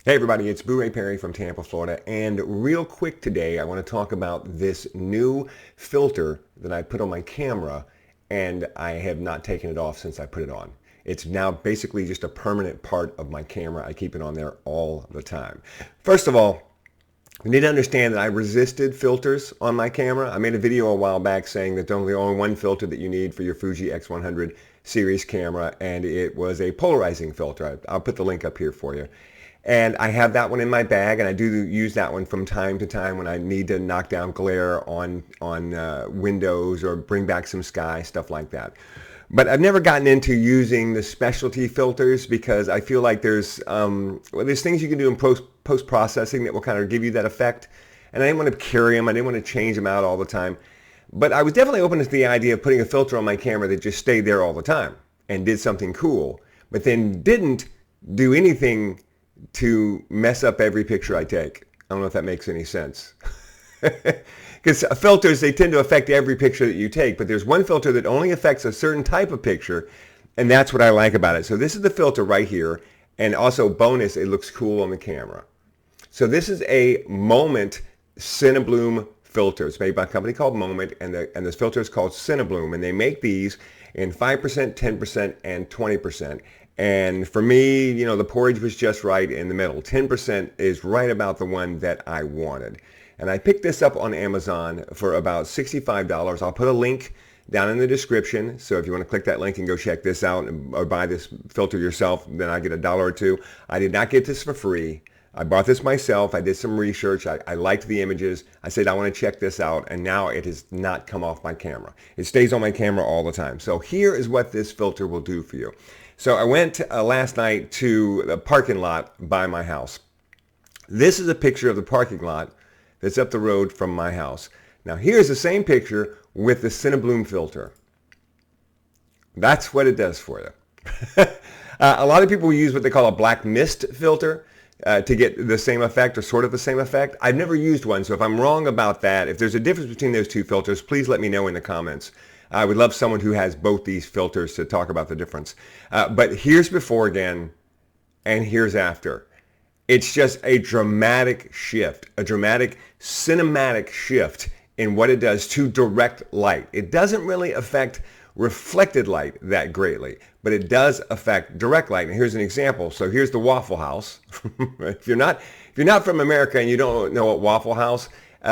Hey everybody, it's Boo Ray Perry from Tampa, Florida, and real quick today I want to talk about this new filter that I put on my camera, and I have not taken it off since I put it on. It's now basically just a permanent part of my camera. I keep it on there all the time. First of all, you need to understand that I resisted filters on my camera. I made a video a while back saying that there's only one filter that you need for your Fuji X100 series camera, and it was a polarizing filter. I'll put the link up here for you. And I have that one in my bag, and I do use that one from time to time when I need to knock down glare on windows or bring back some sky, stuff like that. But I've never gotten into using the specialty filters because I feel like there's things you can do in post-processing that will kind of give you that effect. And I didn't want to carry them. I didn't want to change them out all the time. But I was definitely open to the idea of putting a filter on my camera that just stayed there all the time and did something cool, but then didn't do anything to mess up every picture I take. I don't know if that makes any sense. Because filters, they tend to affect every picture that you take, but there's one filter that only affects a certain type of picture, and that's what I like about it. So this is the filter right here, and also bonus, it looks cool on the camera. So this is a Moment CineBloom filter. It's made by a company called Moment, and this filter is called CineBloom, and they make these in 5%, 10%, and 20%. And for me, you know, the porridge was just right in the middle. 10% is right about the one that I wanted. And I picked this up on Amazon for about $65. I'll put a link down in the description. So if you want to click that link and go check this out or buy this filter yourself, then I get $1 or $2. I did not get this for free. I bought this myself. I did some research. I liked the images. I said, I want to check this out. And now it has not come off my camera. It stays on my camera all the time. So here is what this filter will do for you. So I went last night to the parking lot by my house. This is a picture of the parking lot that's up the road from my house. Now here's the same picture with the CineBloom filter. That's what it does for you. A lot of people use what they call a black mist filter to get the same effect or sort of the same effect. I've never used one, so if I'm wrong about that, if there's a difference between those two filters, please let me know in the comments. I would love someone who has both these filters to talk about the difference. But here's before again, and here's after. It's just a dramatic shift, a dramatic cinematic shift in what it does to direct light. It doesn't really affect reflected light that greatly, but it does affect direct light. And here's an example. So here's the Waffle House. If you're not from America and you don't know what Waffle House,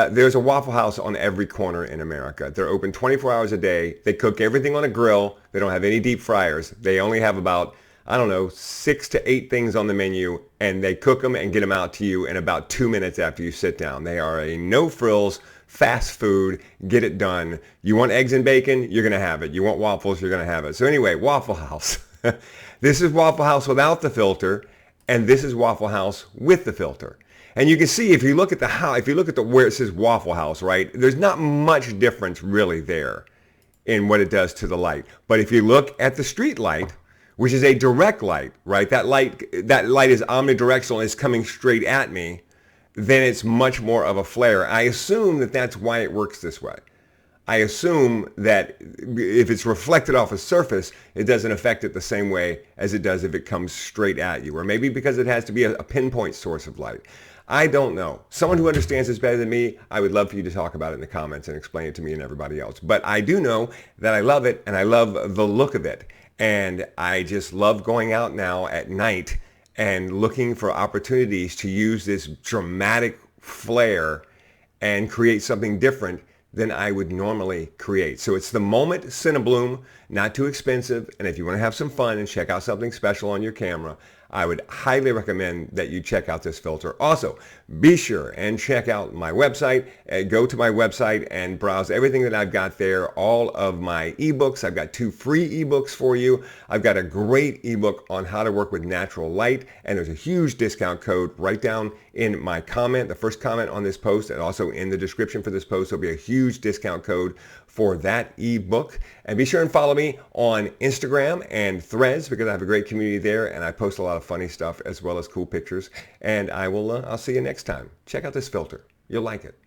there's a Waffle House on every corner in America. They're open 24 hours a day. They cook everything on a grill. They don't have any deep fryers. They only have about, I don't know, 6 to 8 things on the menu, and they cook them and get them out to you in about 2 minutes after you sit down. They are a no-frills, fast food, get it done. You want eggs and bacon? You're going to have it. You want waffles? You're going to have it. So anyway, Waffle House. This is Waffle House without the filter, and this is Waffle House with the filter. And you can see if you look at the house, if you look at where it says Waffle House, right, there's not much difference really there in what it does to the light. But if you look at the street light, which is a direct light, right, that light is omnidirectional and is coming straight at me, then it's much more of a flare. I assume that that's why it works this way. I assume that if it's reflected off a surface, it doesn't affect it the same way as it does if it comes straight at you. Or maybe because it has to be a pinpoint source of light. I don't know. Someone who understands this better than me, I would love for you to talk about it in the comments and explain it to me and everybody else. But I do know that I love it, and I love the look of it. And I just love going out now at night and looking for opportunities to use this dramatic flare and create something different than I would normally create. So it's the Moment CineBloom, not too expensive. And if you want to have some fun and check out something special on your camera, I would highly recommend that you check out this filter. Also, be sure and check out my website. Go to my website and browse everything that I've got there, all of my ebooks. I've got 2 free ebooks for you. I've got a great ebook on how to work with natural light, and there's a huge discount code right down in my comment, the first comment on this post, and also in the description for this post. There'll be a huge discount code for that ebook. And be sure and follow me on Instagram and Threads because I have a great community there, and I post a lot of funny stuff as well as cool pictures. And I'll see you next time. Check out this filter. You'll like it.